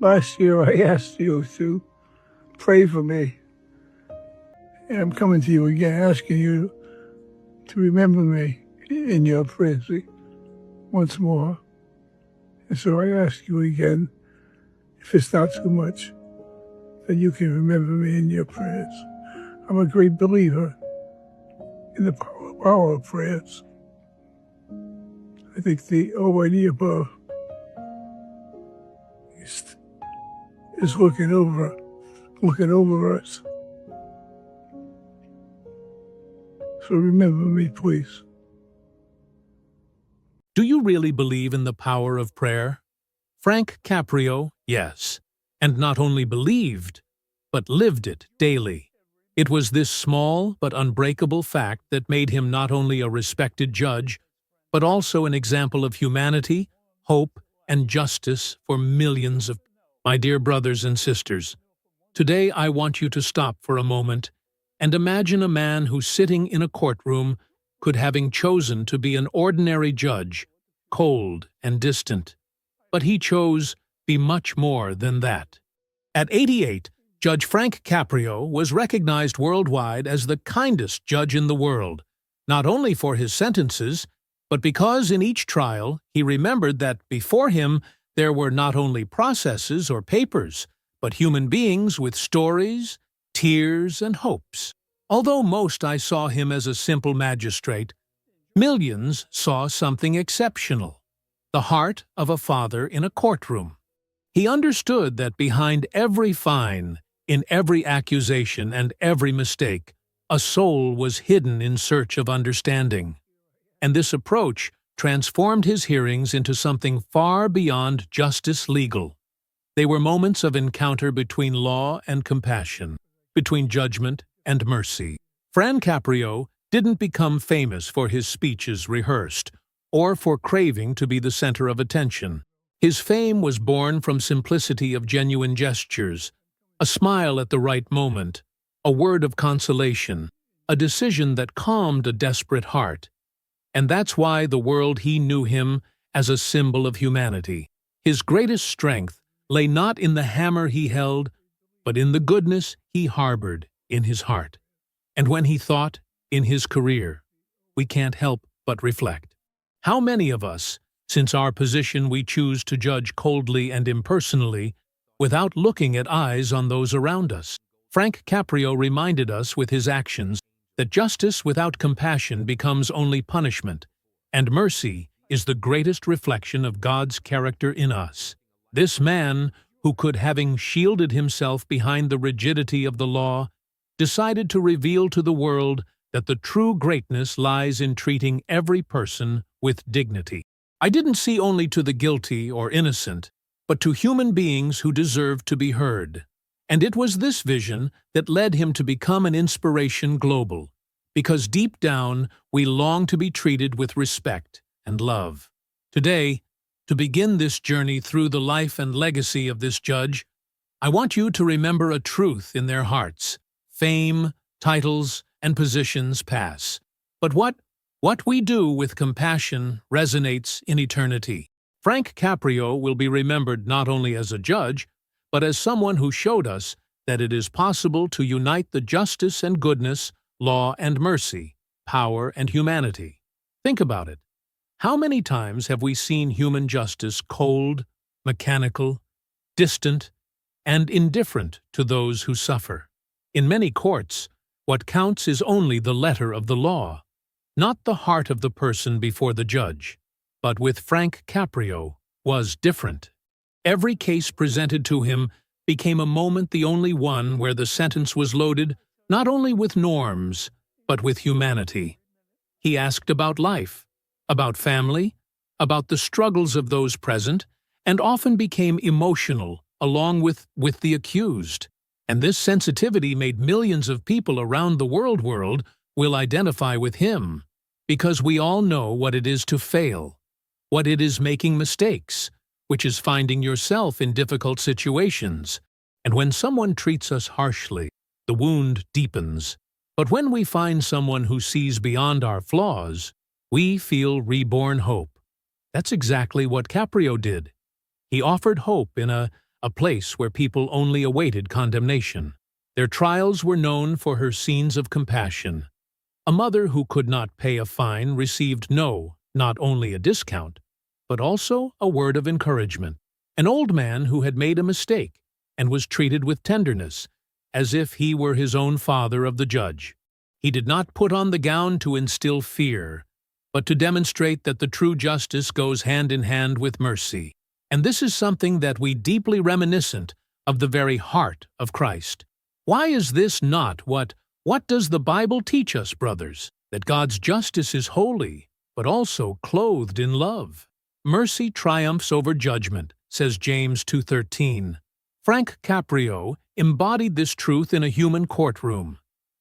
Last year I asked you to pray for me, and I'm coming to you again asking you to remember me in your prayers once more. And so I ask you again, if it's not too much, that you can remember me in your prayers. I'm a great believer in the power of prayers. I think the Almighty above is looking over us. So remember me, please. Do you really believe in the power of prayer? Frank Caprio, yes, and not only believed, but lived it daily. It was this small but unbreakable fact that made him not only a respected judge, but also an example of humanity, hope, and justice for millions of people. My dear brothers and sisters, today I want you to stop for a moment and imagine a man who, sitting in a courtroom, could, having chosen to be an ordinary judge, cold and distant. But he chose be much more than that. At 88, Judge Frank Caprio was recognized worldwide as the kindest judge in the world, not only for his sentences, but because in each trial he remembered that before him there were not only processes or papers, but human beings with stories, tears, and hopes. Although most I saw him as a simple magistrate, millions saw something exceptional, the heart of a father in a courtroom. He understood that behind every fine, in every accusation and every mistake, a soul was hidden in search of understanding. And this approach transformed his hearings into something far beyond justice legal. They were moments of encounter between law and compassion, between judgment and mercy. Frank Caprio didn't become famous for his speeches rehearsed, or for craving to be the center of attention. His fame was born from simplicity of genuine gestures, a smile at the right moment, a word of consolation, a decision that calmed a desperate heart. And that's why the world knew him as a symbol of humanity. His greatest strength lay not in the hammer he held, but in the goodness he harbored in his heart. And when he thought in his career, we can't help but reflect. How many of us, since our position we choose to judge coldly and impersonally, without looking at eyes on those around us? Frank Caprio reminded us with his actions that justice without compassion becomes only punishment, and mercy is the greatest reflection of God's character in us. This man, who could, having shielded himself behind the rigidity of the law, decided to reveal to the world that the true greatness lies in treating every person with dignity. I didn't see only to the guilty or innocent, but to human beings who deserved to be heard. And it was this vision that led him to become an inspiration global, because deep down we long to be treated with respect and love. Today, to begin this journey through the life and legacy of this judge, I want you to remember a truth in their hearts. Fame, titles, and positions pass, but what we do with compassion resonates in eternity. Frank Caprio will be remembered not only as a judge, but as someone who showed us that it is possible to unite the justice and goodness, law and mercy, power and humanity. Think about it. How many times have we seen human justice cold, mechanical, distant, and indifferent to those who suffer? In many courts, what counts is only the letter of the law, not the heart of the person before the judge. But with Frank Caprio was different. Every case presented to him became a moment, the only one where the sentence was loaded not only with norms, but with humanity. He asked about life, about family, about the struggles of those present, and often became emotional along with the accused. And this sensitivity made millions of people around the world will identify with him, because we all know what it is to fail, what it is making mistakes, which is finding yourself in difficult situations. And when someone treats us harshly, the wound deepens. But when we find someone who sees beyond our flaws, we feel reborn hope. That's exactly what Caprio did. He offered hope in a a place where people only awaited condemnation. Their trials were known for her scenes of compassion. A mother who could not pay a fine received not only a discount, but also a word of encouragement. An old man who had made a mistake and was treated with tenderness, as if he were his own father of the judge. He did not put on the gown to instill fear, but to demonstrate that the true justice goes hand in hand with mercy. And this is something that we deeply reminiscent of the very heart of Christ. Why is this not what does the Bible teach us, brothers? That God's justice is holy, but also clothed in love. Mercy triumphs over judgment, says James 2:13. Frank Caprio embodied this truth in a human courtroom.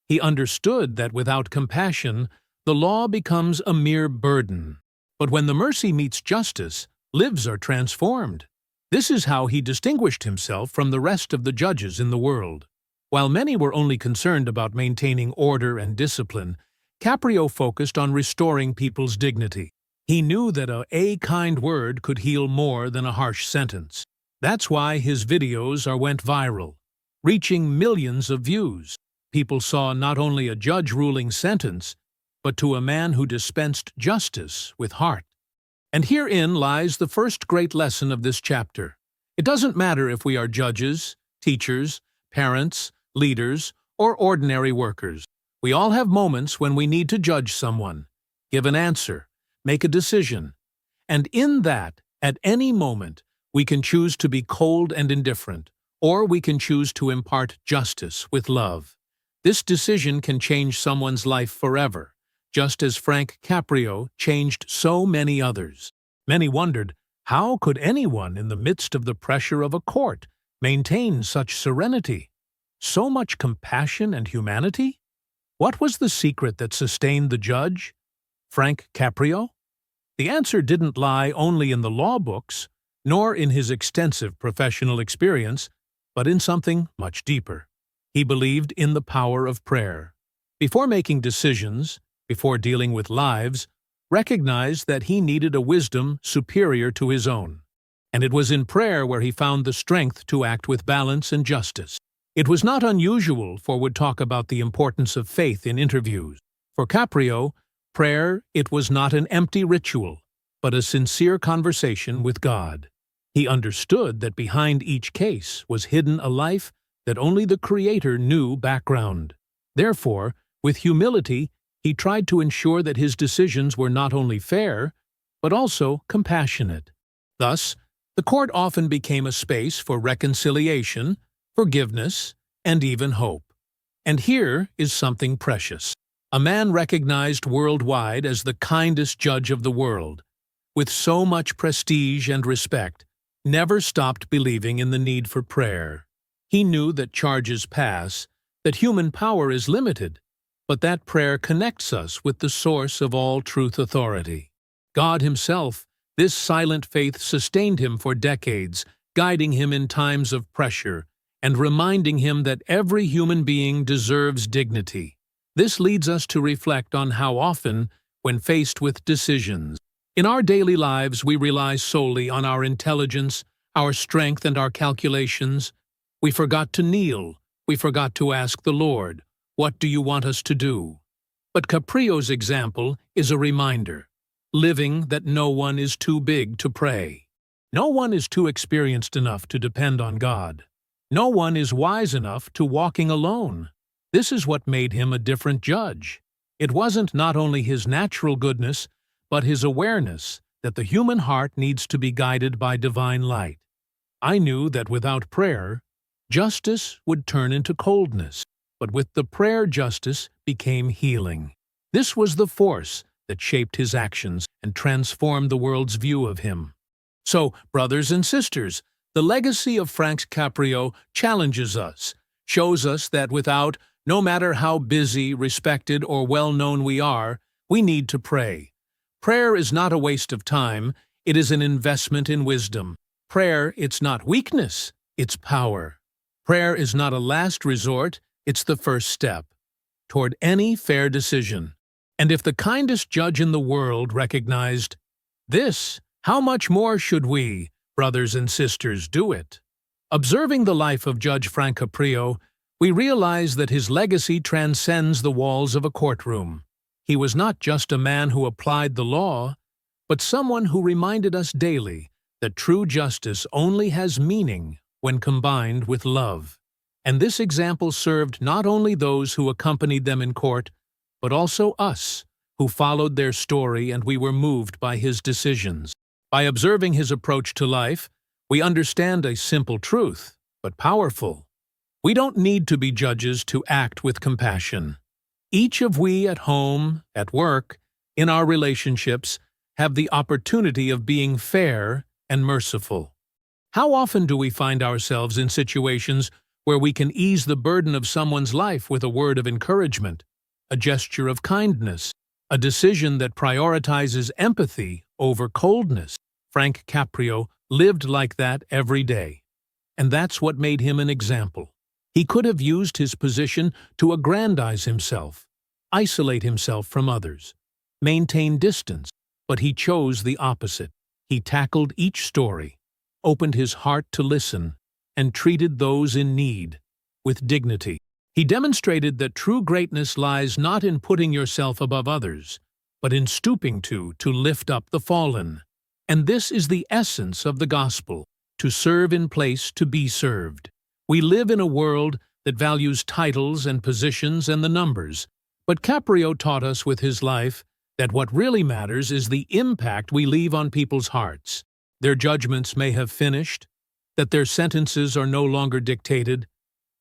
He understood that without compassion, the law becomes a mere burden. But when the mercy meets justice, lives are transformed. This is how he distinguished himself from the rest of the judges in the world. While many were only concerned about maintaining order and discipline, Caprio focused on restoring people's dignity. He knew that a kind word could heal more than a harsh sentence. That's why his videos went viral, reaching millions of views. People saw not only a judge-ruling sentence, but to a man who dispensed justice with heart. And herein lies the first great lesson of this chapter. It doesn't matter if we are judges, teachers, parents, leaders, or ordinary workers. We all have moments when we need to judge someone, give an answer, make a decision. And in that, at any moment, we can choose to be cold and indifferent, or we can choose to impart justice with love. This decision can change someone's life forever, just as Frank Caprio changed so many others. Many wondered, how could anyone in the midst of the pressure of a court maintain such serenity? So much compassion and humanity? What was the secret that sustained the judge, Frank Caprio? The answer didn't lie only in the law books, nor in his extensive professional experience, but in something much deeper. He believed in the power of prayer. Before making decisions, before dealing with lives, recognized that he needed a wisdom superior to his own. And it was in prayer where he found the strength to act with balance and justice. It was not unusual for would talk about the importance of faith in interviews. For Caprio, prayer, it was not an empty ritual, but a sincere conversation with God. He understood that behind each case was hidden a life that only the Creator knew background. Therefore, with humility, he tried to ensure that his decisions were not only fair, but also compassionate. Thus, the court often became a space for reconciliation, forgiveness, and even hope. And here is something precious. A man recognized worldwide as the kindest judge of the world, with so much prestige and respect, never stopped believing in the need for prayer. He knew that charges pass, that human power is limited, but that prayer connects us with the source of all truth authority. God himself, this silent faith sustained him for decades, guiding him in times of pressure, and reminding him that every human being deserves dignity. This leads us to reflect on how often, when faced with decisions, in our daily lives we rely solely on our intelligence, our strength, and our calculations. We forgot to kneel, we forgot to ask the Lord, "What do you want us to do?" But Caprio's example is a reminder, living that no one is too big to pray. No one is too experienced enough to depend on God. No one is wise enough to walking alone. This is what made him a different judge. It wasn't not only his natural goodness, but his awareness that the human heart needs to be guided by divine light. I knew that without prayer, justice would turn into coldness, but with the prayer justice became healing. This was the force that shaped his actions and transformed the world's view of him. So, brothers and sisters, the legacy of Frank Caprio challenges us, shows us that no matter how busy, respected, or well-known we are, we need to pray. Prayer is not a waste of time, it is an investment in wisdom. Prayer, it's not weakness, it's power. Prayer is not a last resort, it's the first step toward any fair decision. And if the kindest judge in the world recognized this, how much more should we, brothers and sisters, do it? Observing the life of Judge Frank Caprio, we realize that his legacy transcends the walls of a courtroom. He was not just a man who applied the law, but someone who reminded us daily that true justice only has meaning when combined with love. And this example served not only those who accompanied them in court, but also us, who followed their story and we were moved by his decisions. By observing his approach to life, we understand a simple truth, but powerful. We don't need to be judges to act with compassion. Each of we at home, at work, in our relationships, have the opportunity of being fair and merciful. How often do we find ourselves in situations where we can ease the burden of someone's life with a word of encouragement, a gesture of kindness, a decision that prioritizes empathy over coldness? Frank Caprio lived like that every day, and that's what made him an example. He could have used his position to aggrandize himself, isolate himself from others, maintain distance, but he chose the opposite. He tackled each story, opened his heart to listen, and treated those in need with dignity. He demonstrated that true greatness lies not in putting yourself above others, but in stooping to lift up the fallen. And this is the essence of the gospel, to serve in place to be served. We live in a world that values titles and positions and the numbers, but Caprio taught us with his life that what really matters is the impact we leave on people's hearts. Their judgments may have finished, that their sentences are no longer dictated,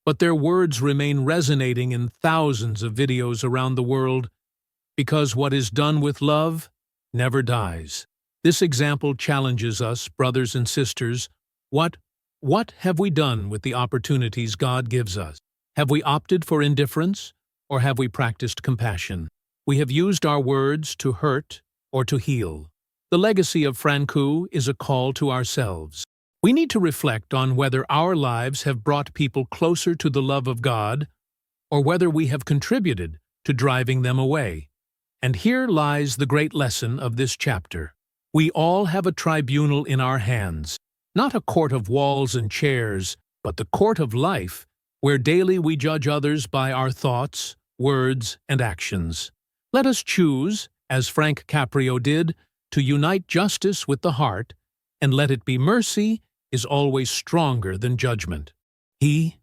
but their words remain resonating in thousands of videos around the world, because what is done with love never dies. This example challenges us, brothers and sisters. What have we done with the opportunities God gives us? Have we opted for indifference, or have we practiced compassion? We have used our words to hurt or to heal. The legacy of Franku is a call to ourselves. We need to reflect on whether our lives have brought people closer to the love of God, or whether we have contributed to driving them away. And here lies the great lesson of this chapter. We all have a tribunal in our hands, not a court of walls and chairs, but the court of life, where daily we judge others by our thoughts, words, and actions. Let us choose, as Frank Caprio did, to unite justice with the heart, and let it be mercy is always stronger than judgment. He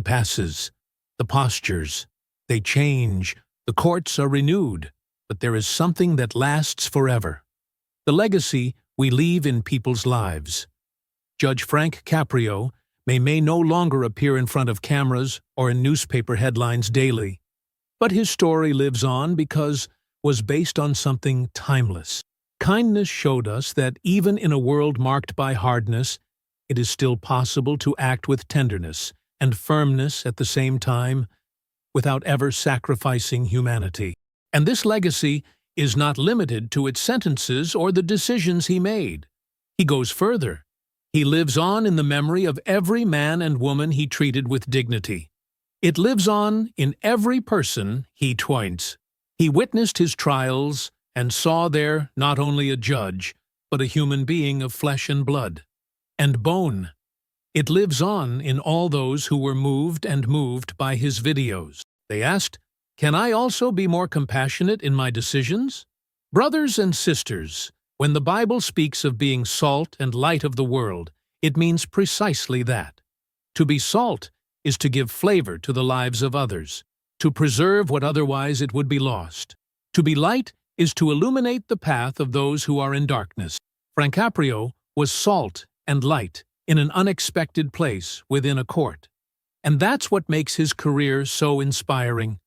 passes. The postures, they change. The courts are renewed, but there is something that lasts forever. The legacy we leave in people's lives. Judge Frank Caprio may no longer appear in front of cameras or in newspaper headlines daily, but his story lives on because was based on something timeless. Kindness showed us that even in a world marked by hardness, it is still possible to act with tenderness and firmness at the same time, without ever sacrificing humanity. And this legacy is not limited to its sentences or the decisions he made. He goes further. He lives on in the memory of every man and woman he treated with dignity. It lives on in every person he twice. He witnessed his trials and saw there not only a judge, but a human being of flesh and blood and bone. It lives on in all those who were moved by his videos. They asked, "Can I also be more compassionate in my decisions?" Brothers and sisters, when the Bible speaks of being salt and light of the world, it means precisely that. To be salt is to give flavor to the lives of others, to preserve what otherwise it would be lost. To be light is to illuminate the path of those who are in darkness. Frank Caprio was salt and light in an unexpected place within a court. And that's what makes his career so inspiring.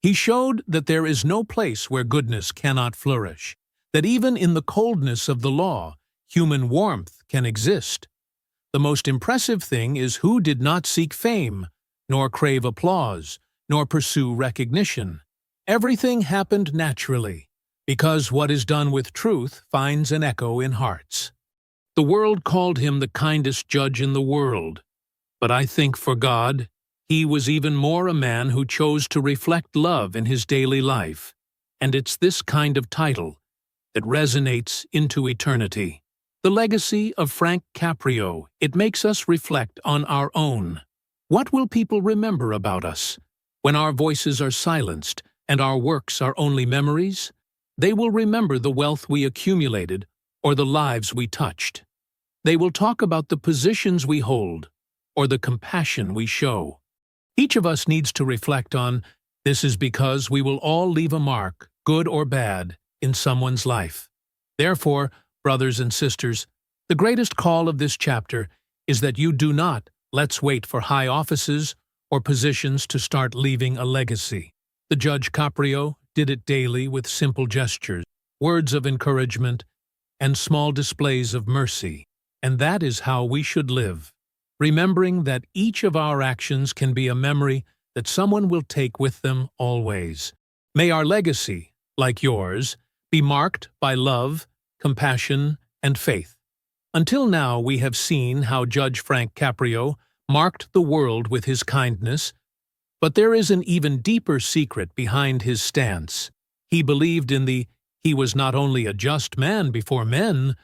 He showed that there is no place where goodness cannot flourish, that even in the coldness of the law, human warmth can exist. The most impressive thing is who did not seek fame, nor crave applause, nor pursue recognition. Everything happened naturally, because what is done with truth finds an echo in hearts. The world called him the kindest judge in the world, but I think for God, he was even more a man who chose to reflect love in his daily life, and it's this kind of title that resonates into eternity. The legacy of Frank Caprio, it makes us reflect on our own. What will people remember about us? When our voices are silenced and our works are only memories, they will remember the wealth we accumulated or the lives we touched. They will talk about the positions we hold or the compassion we show. Each of us needs to reflect on, this is because we will all leave a mark, good or bad, in someone's life. Therefore, brothers and sisters, the greatest call of this chapter is that you do not let's wait for high offices or positions to start leaving a legacy. The Judge Caprio did it daily with simple gestures, words of encouragement, and small displays of mercy. And that is how we should live, remembering that each of our actions can be a memory that someone will take with them always. May our legacy, like yours, be marked by love, compassion, and faith. Until now, we have seen how Judge Frank Caprio marked the world with his kindness, but there is an even deeper secret behind his stance. He believed he was not only a just man before men,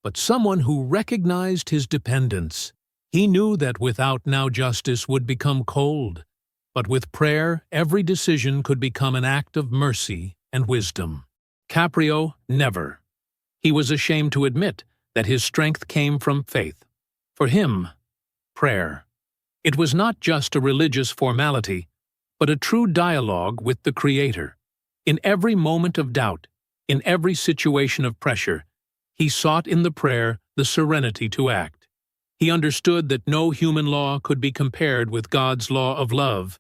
but someone who recognized his dependence. He knew that without now justice would become cold, but with prayer every decision could become an act of mercy and wisdom. Caprio never. He was ashamed to admit that his strength came from faith. For him, prayer. It was not just a religious formality, but a true dialogue with the Creator. In every moment of doubt, in every situation of pressure, he sought in the prayer the serenity to act. He understood that no human law could be compared with God's law of love,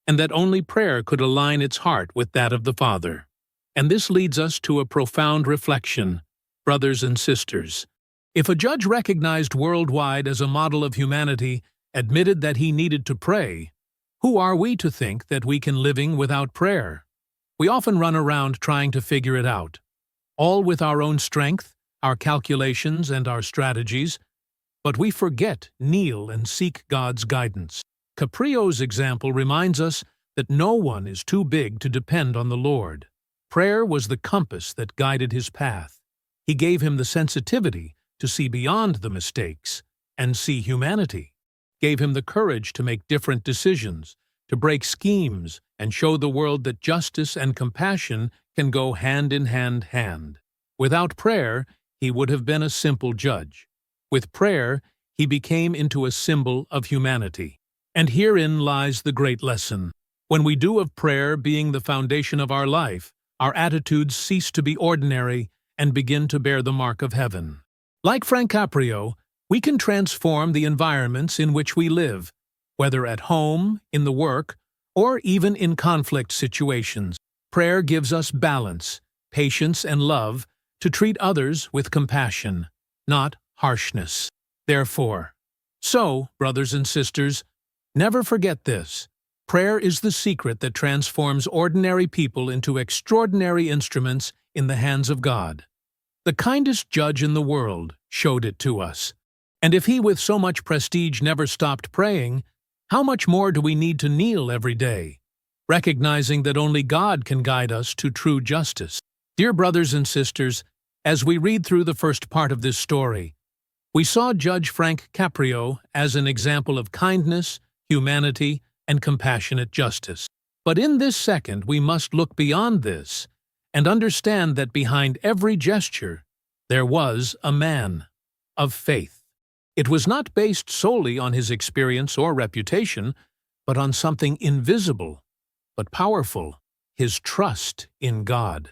and that only prayer could align its heart with that of the Father. And this leads us to a profound reflection, brothers and sisters. If a judge recognized worldwide as a model of humanity admitted that he needed to pray, who are we to think that we can living without prayer? We often run around trying to figure it out, all with our own strength, our calculations, and our strategies, but we forget, kneel, and seek God's guidance. Caprio's example reminds us that no one is too big to depend on the Lord. Prayer was the compass that guided his path. He gave him the sensitivity to see beyond the mistakes and see humanity, gave him the courage to make different decisions, to break schemes, and show the world that justice and compassion can go hand in hand. Without prayer, he would have been a simple judge. With prayer, he became into a symbol of humanity. And herein lies the great lesson. When we do of prayer being the foundation of our life, our attitudes cease to be ordinary and begin to bear the mark of heaven. Like Frank Caprio, we can transform the environments in which we live, whether at home, in the work, or even in conflict situations. Prayer gives us balance, patience, and love to treat others with compassion, not harshness. Therefore, brothers and sisters, never forget this. Prayer is the secret that transforms ordinary people into extraordinary instruments in the hands of God. The kindest judge in the world showed it to us. And if he with so much prestige never stopped praying, how much more do we need to kneel every day, recognizing that only God can guide us to true justice? Dear brothers and sisters, as we read through the first part of this story, we saw Judge Frank Caprio as an example of kindness, humanity, and compassionate justice. But in this second, we must look beyond this and understand that behind every gesture, there was a man of faith. It was not based solely on his experience or reputation, but on something invisible but powerful, his trust in God.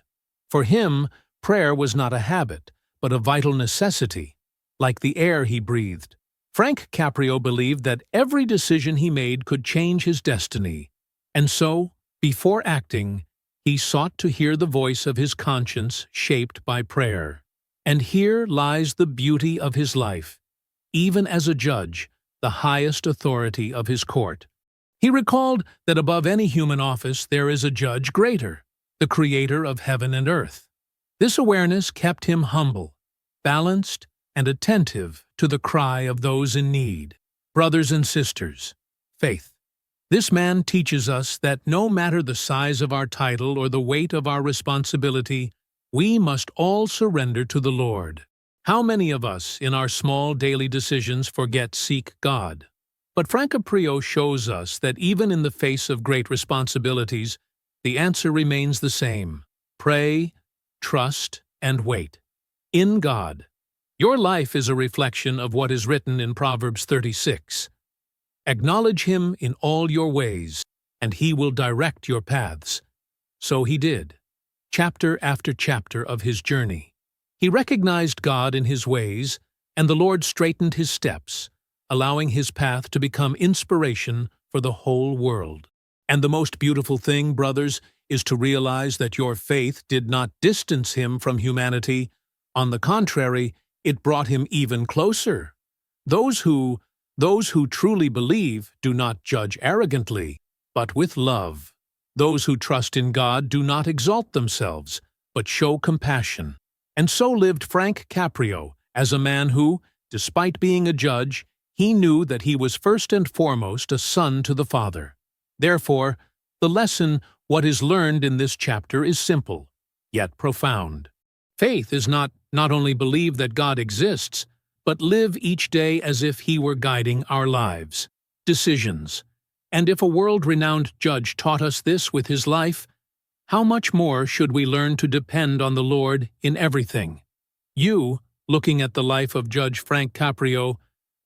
For him, prayer was not a habit, but a vital necessity, like the air he breathed. Frank Caprio believed that every decision he made could change his destiny, and so, before acting, he sought to hear the voice of his conscience shaped by prayer. And here lies the beauty of his life. Even as a judge, the highest authority of his court, he recalled that above any human office there is a judge greater, the Creator of heaven and earth. This awareness kept him humble, balanced, and attentive to the cry of those in need. Brothers and sisters, faith. This man teaches us that no matter the size of our title or the weight of our responsibility, we must all surrender to the Lord. How many of us, in our small daily decisions, forget seek God? But Frank Caprio shows us that even in the face of great responsibilities, the answer remains the same. Pray, trust, and wait. In God. Your life is a reflection of what is written in Proverbs 36. Acknowledge Him in all your ways, and He will direct your paths. So he did, chapter after chapter of his journey. He recognized God in his ways, and the Lord straightened his steps, allowing his path to become inspiration for the whole world. And the most beautiful thing, brothers, is to realize that your faith did not distance him from humanity. On the contrary, it brought him even closer. Those who truly believe do not judge arrogantly, but with love. Those who trust in God do not exalt themselves, but show compassion. And so lived Frank Caprio, as a man who, despite being a judge, he knew that he was first and foremost a son to the Father. Therefore, the lesson, what is learned in this chapter, is simple, yet profound. Faith is not only believe that God exists, but live each day as if He were guiding our lives, decisions. And if a world-renowned judge taught us this with his life, how much more should we learn to depend on the Lord in everything? Looking at the life of Judge Frank Caprio,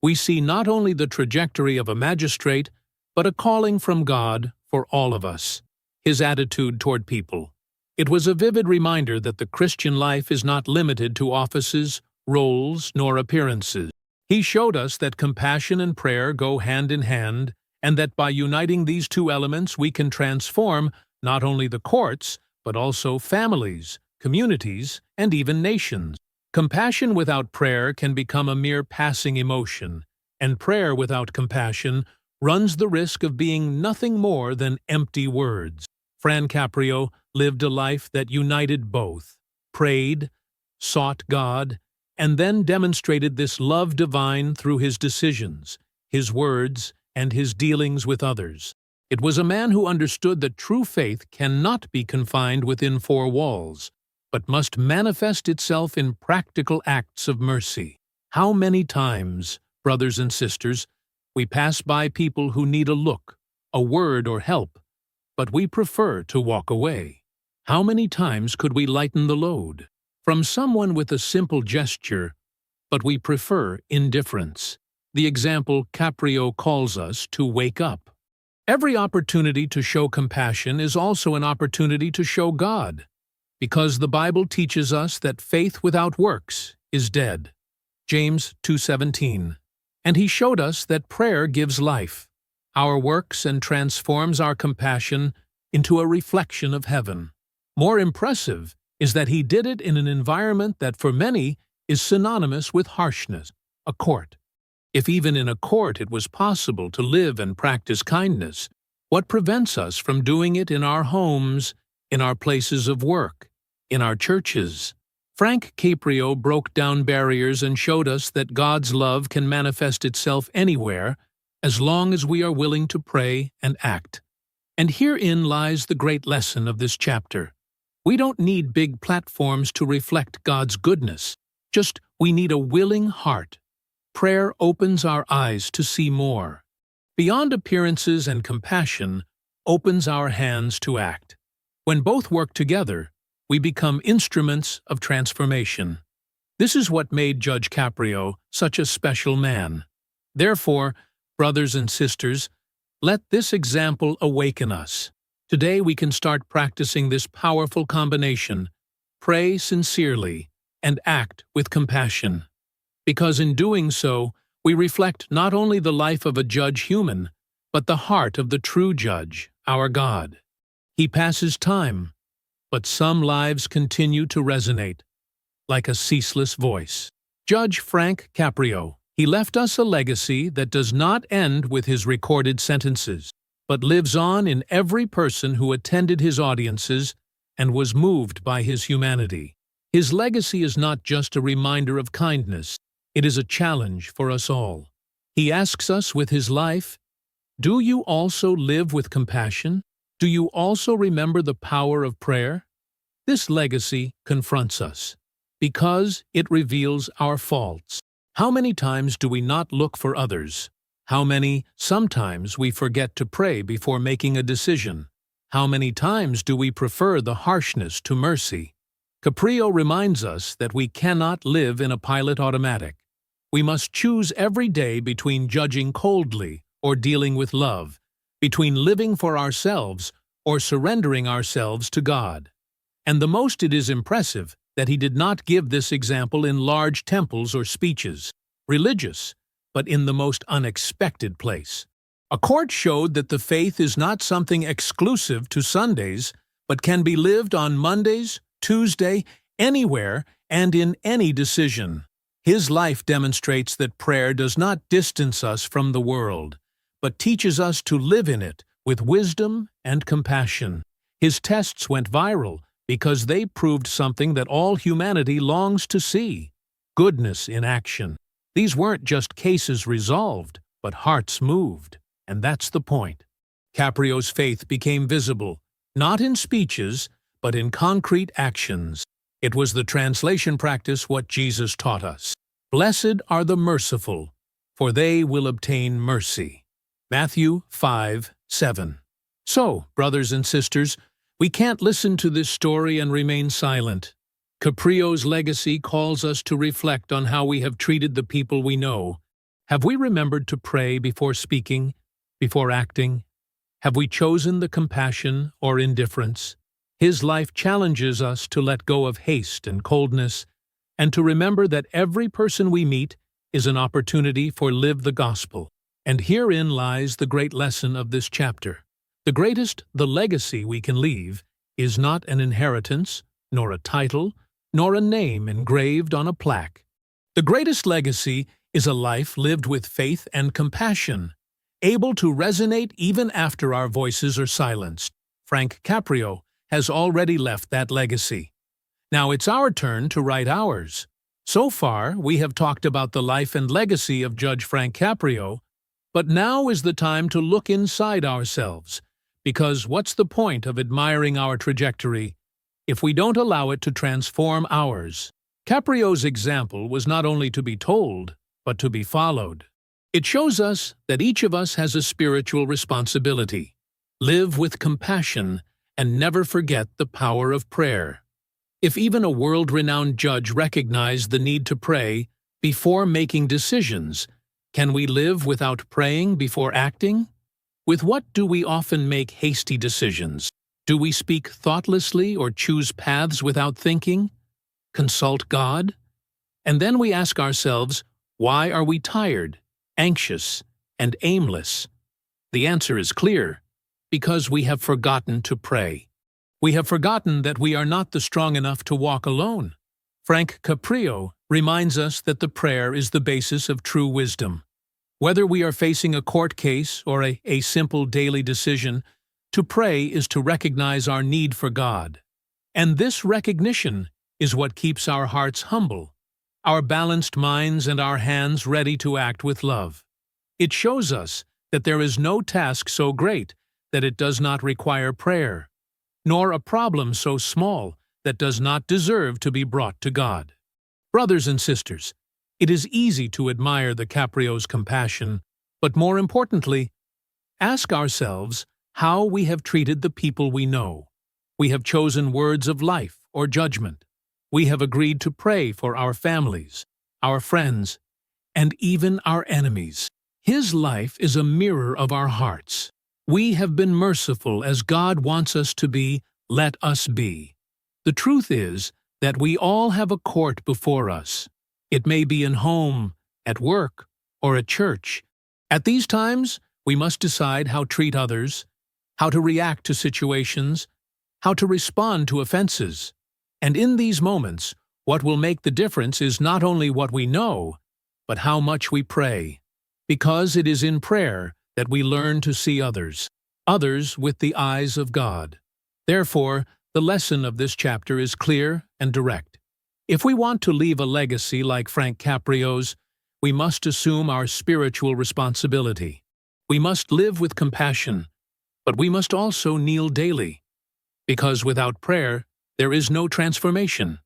we see not only the trajectory of a magistrate, but a calling from God for all of us. His attitude toward people. It was a vivid reminder that the Christian life is not limited to offices, roles, nor appearances. He showed us that compassion and prayer go hand in hand, and that by uniting these two elements we can transform not only the courts, but also families, communities, and even nations. Compassion without prayer can become a mere passing emotion, and prayer without compassion runs the risk of being nothing more than empty words. Frank Caprio lived a life that united both, prayed, sought God, and then demonstrated this love divine through his decisions, his words, and his dealings with others. It was a man who understood that true faith cannot be confined within four walls, but must manifest itself in practical acts of mercy. How many times, brothers and sisters, we pass by people who need a look, a word, or help, but we prefer to walk away? How many times could we lighten the load from someone with a simple gesture, but we prefer indifference? The example Caprio calls us to wake up. Every opportunity to show compassion is also an opportunity to show God, because the Bible teaches us that faith without works is dead. James 2:17. And he showed us that prayer gives life, our works, and transforms our compassion into a reflection of heaven. More impressive is that he did it in an environment that for many is synonymous with harshness, a court. If even in a court it was possible to live and practice kindness, what prevents us from doing it in our homes, in our places of work, in our churches? Frank Caprio broke down barriers and showed us that God's love can manifest itself anywhere as long as we are willing to pray and act. And herein lies the great lesson of this chapter. We don't need big platforms to reflect God's goodness. Just we need a willing heart. Prayer opens our eyes to see more. Beyond appearances and compassion, opens our hands to act. When both work together, we become instruments of transformation. This is what made Judge Caprio such a special man. Therefore, brothers and sisters, let this example awaken us. Today we can start practicing this powerful combination: pray sincerely and act with compassion. Because in doing so, we reflect not only the life of a judge human, but the heart of the true judge, our God. He passes time, but some lives continue to resonate, like a ceaseless voice. Judge Frank Caprio, he left us a legacy that does not end with his recorded sentences, but lives on in every person who attended his audiences and was moved by his humanity. His legacy is not just a reminder of kindness, it is a challenge for us all. He asks us with his life, do you also live with compassion? Do you also remember the power of prayer? This legacy confronts us. Because it reveals our faults. How many times do we not look for others? How many, sometimes, we forget to pray before making a decision? How many times do we prefer the harshness to mercy? Caprio reminds us that we cannot live in a pilot automatic. We must choose every day between judging coldly or dealing with love, between living for ourselves or surrendering ourselves to God. And the most it is impressive that he did not give this example in large temples or speeches, religious, but in the most unexpected place. A court showed that the faith is not something exclusive to Sundays, but can be lived on Mondays, Tuesday, anywhere, and in any decision. His life demonstrates that prayer does not distance us from the world, but teaches us to live in it with wisdom and compassion. His tests went viral because they proved something that all humanity longs to see: goodness in action. These weren't just cases resolved, but hearts moved, and that's the point. Caprio's faith became visible, not in speeches, but in concrete actions. It was the translation practice what Jesus taught us. Blessed are the merciful, for they will obtain mercy. Matthew 5:7. So, brothers and sisters, we can't listen to this story and remain silent. Caprio's legacy calls us to reflect on how we have treated the people we know. Have we remembered to pray before speaking, before acting? Have we chosen the compassion or indifference? His life challenges us to let go of haste and coldness, and to remember that every person we meet is an opportunity for live the gospel. And herein lies the great lesson of this chapter. The legacy we can leave is not an inheritance, nor a title, nor a name engraved on a plaque. The greatest legacy is a life lived with faith and compassion, able to resonate even after our voices are silenced. Frank Caprio has already left that legacy. Now it's our turn to write ours. So far, we have talked about the life and legacy of Judge Frank Caprio, but now is the time to look inside ourselves, because what's the point of admiring our trajectory if we don't allow it to transform ours? Caprio's example was not only to be told, but to be followed. It shows us that each of us has a spiritual responsibility. Live with compassion and never forget the power of prayer. If even a world-renowned judge recognized the need to pray before making decisions, can we live without praying before acting? With what do we often make hasty decisions? Do we speak thoughtlessly or choose paths without thinking? Consult God? And then we ask ourselves, why are we tired, anxious, and aimless? The answer is clear: because we have forgotten to pray. We have forgotten that we are not strong enough to walk alone. Frank Caprio reminds us that the prayer is the basis of true wisdom. Whether we are facing a court case or a simple daily decision, to pray is to recognize our need for God. And this recognition is what keeps our hearts humble, our balanced minds and our hands ready to act with love. It shows us that there is no task so great that it does not require prayer, nor a problem so small that does not deserve to be brought to God. Brothers and sisters, it is easy to admire the Caprio's compassion, but more importantly, ask ourselves how we have treated the people we know. We have chosen words of life or judgment. We have agreed to pray for our families, our friends, and even our enemies. His life is a mirror of our hearts. We have been merciful as God wants us to be. Let us be. The truth is that we all have a court before us. It may be in home, at work, or at church. At these times, we must decide how to treat others, how to react to situations, how to respond to offenses. And in these moments, what will make the difference is not only what we know, but how much we pray. Because it is in prayer that we learn to see others with the eyes of God. Therefore, the lesson of this chapter is clear and direct. If we want to leave a legacy like Frank Caprio's, we must assume our spiritual responsibility. We must live with compassion, but we must also kneel daily. Because without prayer, there is no transformation.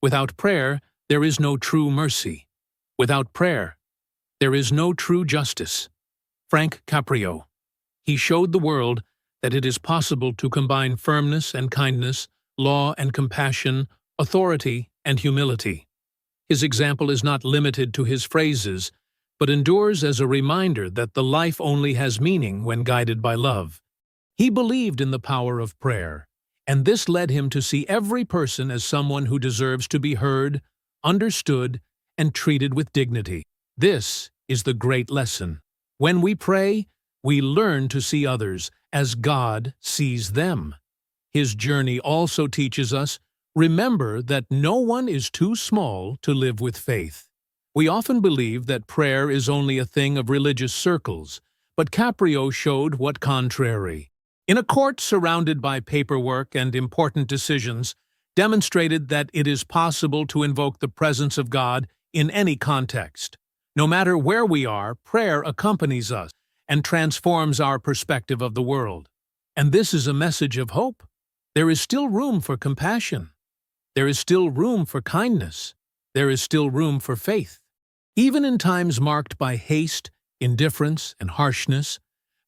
Without prayer, there is no true mercy. Without prayer, there is no true justice. Frank Caprio. He showed the world that it is possible to combine firmness and kindness, law and compassion, authority and humility. His example is not limited to his phrases, but endures as a reminder that the life only has meaning when guided by love. He believed in the power of prayer, and this led him to see every person as someone who deserves to be heard, understood, and treated with dignity. This is the great lesson. When we pray, we learn to see others as God sees them. His journey also teaches us, remember that no one is too small to live with faith. We often believe that prayer is only a thing of religious circles, but Caprio showed what contrary. In a court surrounded by paperwork and important decisions, demonstrated that it is possible to invoke the presence of God in any context. No matter where we are, prayer accompanies us and transforms our perspective of the world. And this is a message of hope. There is still room for compassion. There is still room for kindness. There is still room for faith. Even in times marked by haste, indifference, and harshness,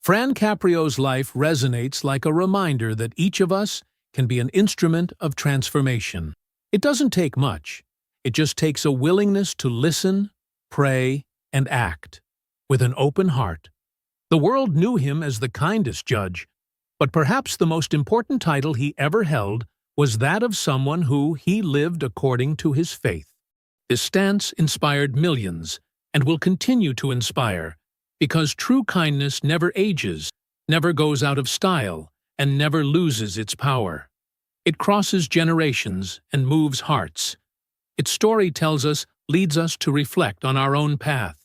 Frank Caprio's life resonates like a reminder that each of us can be an instrument of transformation. It doesn't take much. It just takes a willingness to listen, pray, and act with an open heart. The world knew him as the kindest judge, but perhaps the most important title he ever held was that of someone who he lived according to his faith. This stance inspired millions and will continue to inspire, because true kindness never ages, never goes out of style, and never loses its power. It crosses generations and moves hearts. Its story tells us, leads us to reflect on our own path.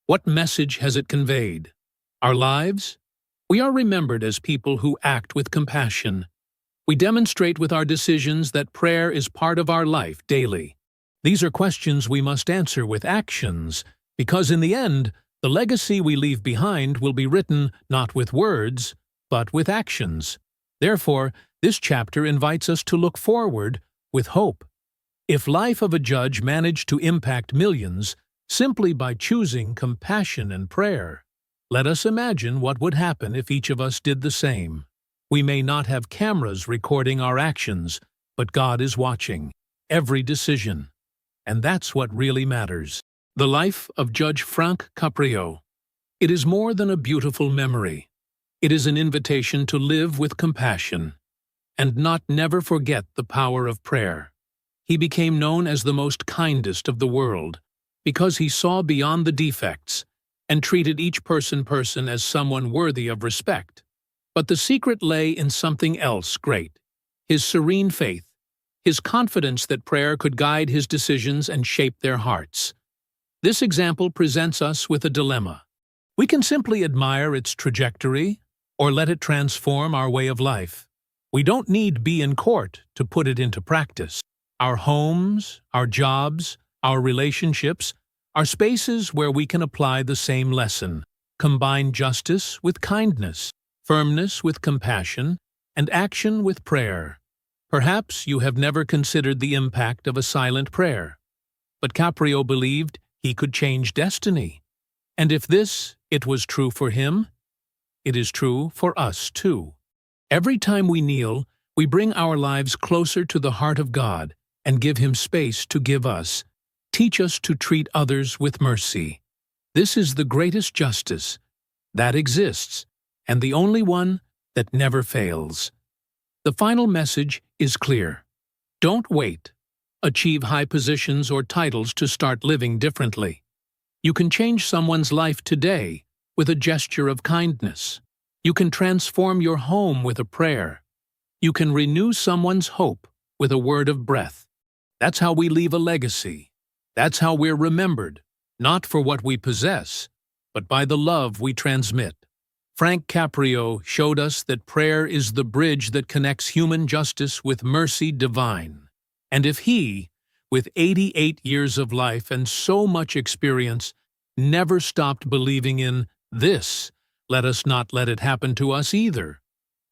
What message has it conveyed? Our lives? We are remembered as people who act with compassion. We demonstrate with our decisions that prayer is part of our life daily. These are questions we must answer with actions, because in the end, the legacy we leave behind will be written not with words, but with actions. Therefore, this chapter invites us to look forward with hope. If life of a judge managed to impact millions simply by choosing compassion and prayer, let us imagine what would happen if each of us did the same. We may not have cameras recording our actions, but God is watching every decision. And that's what really matters. The life of Judge Frank Caprio. It is more than a beautiful memory. It is an invitation to live with compassion and not never forget the power of prayer. He became known as the most kindest of the world because he saw beyond the defects and treated each person as someone worthy of respect. But the secret lay in something else great: his serene faith, his confidence that prayer could guide his decisions and shape their hearts. This example presents us with a dilemma. We can simply admire its trajectory or let it transform our way of life. We don't need be in court to put it into practice. Our homes, our jobs, our relationships are spaces where we can apply the same lesson. Combine justice with kindness, firmness with compassion, and action with prayer. Perhaps you have never considered the impact of a silent prayer, but Caprio believed he could change destiny. And if it was true for him, it is true for us too. Every time we kneel, we bring our lives closer to the heart of God and give Him space to give us. Teach us to treat others with mercy. This is the greatest justice that exists, and the only one that never fails. The final message is clear. Don't wait. Achieve high positions or titles to start living differently. You can change someone's life today with a gesture of kindness. You can transform your home with a prayer. You can renew someone's hope with a word of breath. That's how we leave a legacy. That's how we're remembered, not for what we possess, but by the love we transmit. Frank Caprio showed us that prayer is the bridge that connects human justice with mercy divine. And if he, with 88 years of life and so much experience, never stopped believing in this, let us not let it happen to us either.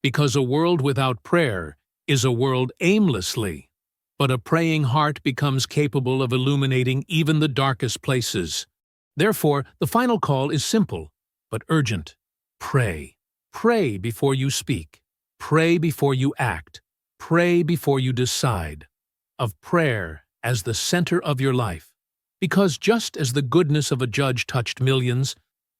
Because a world without prayer is a world aimlessly but a praying heart becomes capable of illuminating even the darkest places. Therefore, the final call is simple, but urgent. Pray. Pray before you speak. Pray before you act. Pray before you decide. Of prayer as the center of your life. Because just as the goodness of a judge touched millions,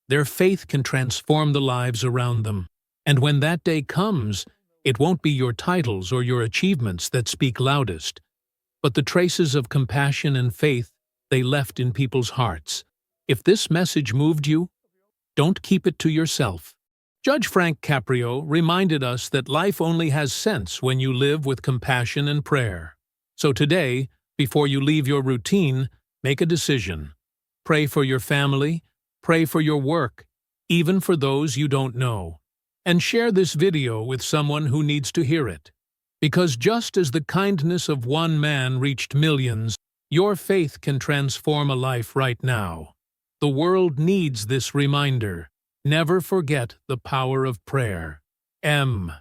their faith can transform the lives around them. And when that day comes, it won't be your titles or your achievements that speak loudest, but the traces of compassion and faith they left in people's hearts. If this message moved you, don't keep it to yourself. Judge Frank Caprio reminded us that life only has sense when you live with compassion and prayer. So today, before you leave your routine, make a decision. Pray for your family, pray for your work, even for those you don't know. And share this video with someone who needs to hear it. Because just as the kindness of one man reached millions, your faith can transform a life right now. The world needs this reminder. Never forget the power of prayer. M.